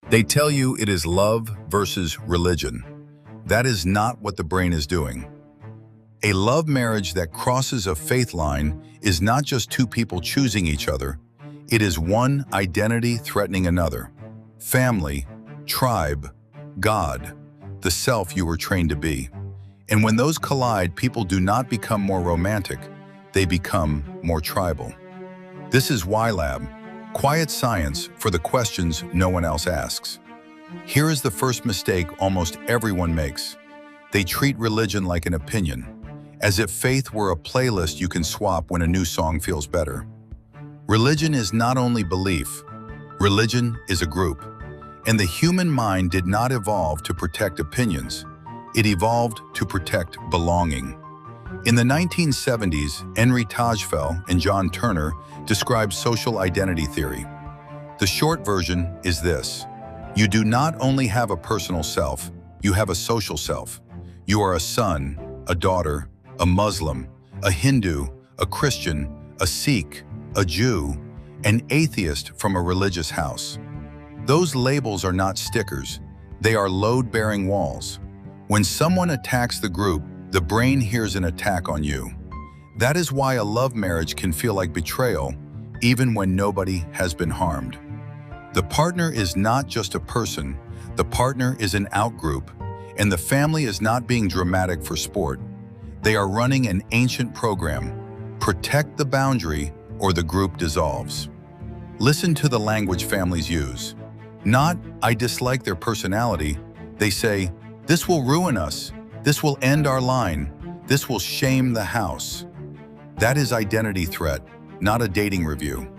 They tell you it is love versus religion. That is not what the brain is doing. A love marriage that crosses a faith line is not just two people choosing each other. It is one identity threatening another. Family, tribe, God, the self you were trained to be. And when those collide, people do not become more romantic, they become more tribal. This is WhyLab, quiet science for the questions no one else asks. Here is the first mistake almost everyone makes. They treat religion like an opinion, as if faith were a playlist you can swap when a new song feels better. Religion is not only belief, religion is a group. And the human mind did not evolve to protect opinions, it evolved to protect belonging. In the 1970s, Tajfel and Turner described social identity theory. The short version is this: you do not only have a personal self, you have a social self. You are a son, a daughter, a Muslim, a Hindu, a Christian, a Sikh, a Jew, an atheist from a religious house. Those labels are not stickers, they are load-bearing walls. When someone attacks the group, the brain hears an attack on you. That is why a love marriage can feel like betrayal, even when nobody has been harmed. The partner is not just a person, the partner is an outgroup, and the family is not being dramatic for sport. They are running an ancient program. Protect the boundary or the group dissolves. Listen to the language families use. Not, I dislike their personality. They say, this will ruin us. This will end our line. This will shame the house. That is identity threat, not a dating review.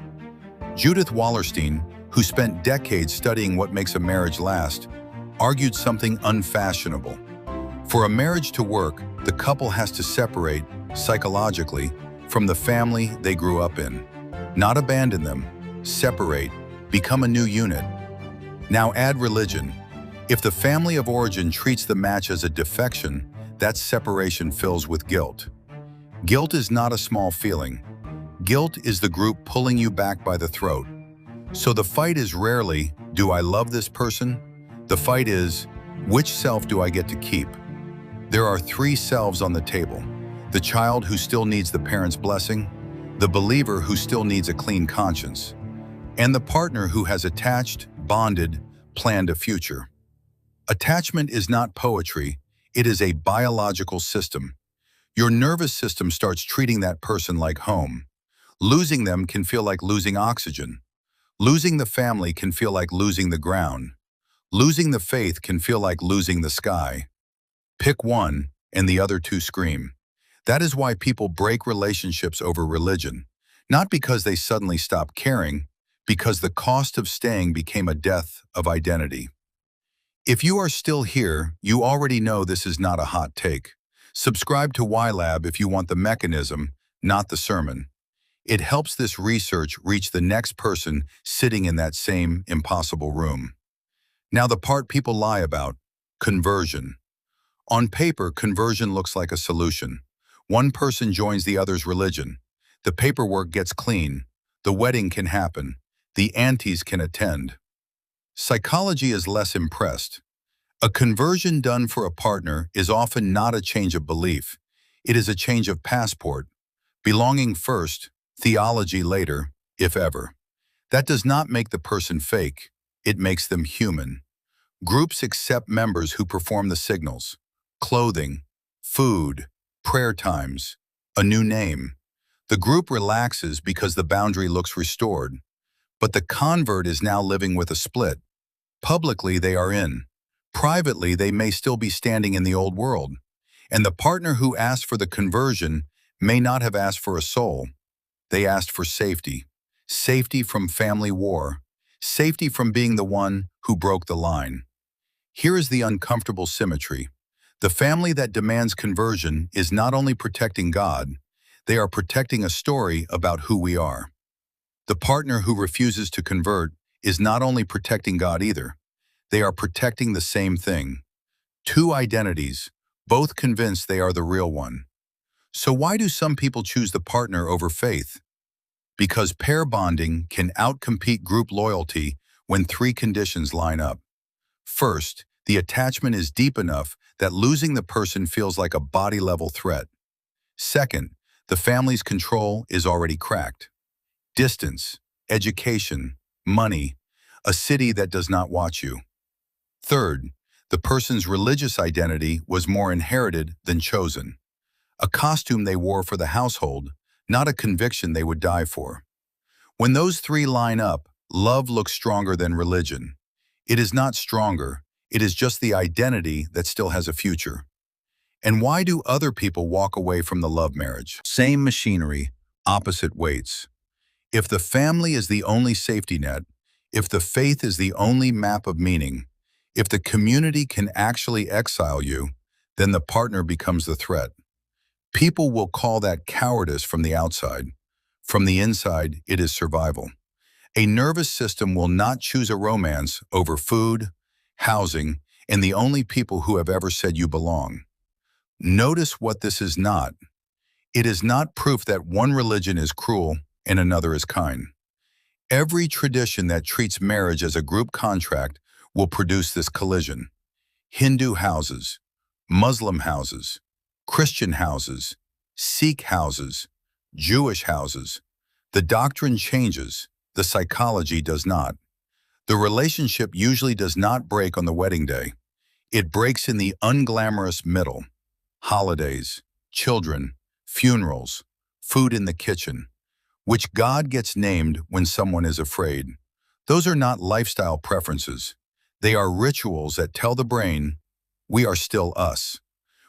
Judith Wallerstein, who spent decades studying what makes a marriage last, argued something unfashionable. For a marriage to work, the couple has to separate, psychologically, from the family they grew up in. Not abandon them, separate, become a new unit. Now add religion. If the family of origin treats the match as a defection, that separation fills with guilt. Guilt is not a small feeling. Guilt is the group pulling you back by the throat. So the fight is rarely, do I love this person? The fight is, which self do I get to keep? There are three selves on the table: the child who still needs the parent's blessing, the believer who still needs a clean conscience, and the partner who has attached, bonded, planned a future. Attachment is not poetry, it is a biological system. Your nervous system starts treating that person like home. Losing them can feel like losing oxygen. Losing the family can feel like losing the ground. Losing the faith can feel like losing the sky. Pick one, and the other two scream. That is why people break relationships over religion. Not because they suddenly stop caring, because the cost of staying became a death of identity. If you are still here, you already know this is not a hot take. Subscribe to WhyLab if you want the mechanism, not the sermon. It helps this research reach the next person sitting in that same impossible room. Now the part people lie about: conversion. On paper, conversion looks like a solution. One person joins the other's religion. The paperwork gets clean. The wedding can happen. The aunties can attend. Psychology is less impressed. A conversion done for a partner is often not a change of belief. It is a change of passport. Belonging first, theology later, if ever. That does not make the person fake. It makes them human. Groups accept members who perform the signals: clothing, food, prayer times, a new name. The group relaxes because the boundary looks restored. But the convert is now living with a split. Publicly, they are in. Privately, they may still be standing in the old world. And the partner who asked for the conversion may not have asked for a soul. They asked for safety. Safety from family war. Safety from being the one who broke the line. Here is the uncomfortable symmetry. The family that demands conversion is not only protecting God, they are protecting a story about who we are. The partner who refuses to convert is not only protecting God either. They are protecting the same thing. Two identities, both convinced they are the real one. So why do some people choose the partner over faith? Because pair bonding can outcompete group loyalty when three conditions line up. First, the attachment is deep enough that losing the person feels like a body-level threat. Second, the family's control is already cracked. Distance, education, money, a city that does not watch you. Third, the person's religious identity was more inherited than chosen. A costume they wore for the household, not a conviction they would die for. When those three line up, love looks stronger than religion. It is not stronger, it is just the identity that still has a future. And why do other people walk away from the love marriage? Same machinery, opposite weights. If the family is the only safety net, if the faith is the only map of meaning, if the community can actually exile you, then the partner becomes the threat. People will call that cowardice from the outside. From the inside, it is survival. A nervous system will not choose a romance over food, housing, and the only people who have ever said you belong. Notice what this is not. It is not proof that one religion is cruel and another is kind. Every tradition that treats marriage as a group contract will produce this collision. Hindu houses, Muslim houses, Christian houses, Sikh houses, Jewish houses. The doctrine changes, the psychology does not. The relationship usually does not break on the wedding day. It breaks in the unglamorous middle. Holidays, children, funerals, food in the kitchen, which God gets named when someone is afraid. Those are not lifestyle preferences. They are rituals that tell the brain, we are still us.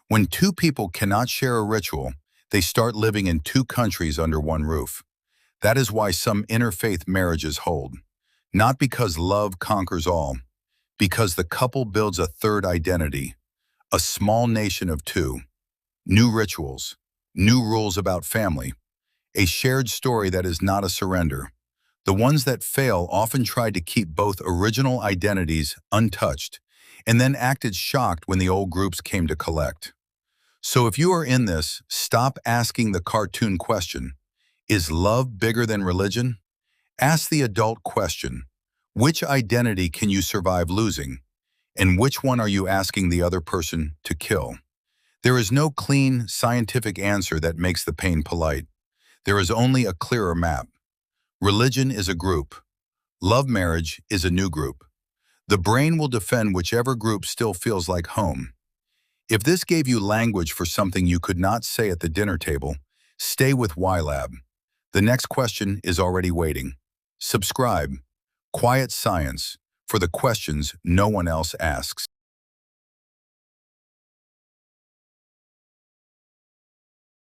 When two people cannot share a ritual, they start living in two countries under one roof. That is why some interfaith marriages hold. Not because love conquers all, because the couple builds a third identity, a small nation of two. New rituals, new rules about family, a shared story that is not a surrender. The ones that fail often tried to keep both original identities untouched and then acted shocked when the old groups came to collect. So if you are in this, stop asking the cartoon question, is love bigger than religion? Ask the adult question, which identity can you survive losing? And which one are you asking the other person to kill? There is no clean, scientific answer that makes the pain polite. There is only a clearer map. Religion is a group. Love marriage is a new group. The brain will defend whichever group still feels like home. If this gave you language for something you could not say at the dinner table, stay with WhyLab. The next question is already waiting. Subscribe. Quiet Science for the questions no one else asks.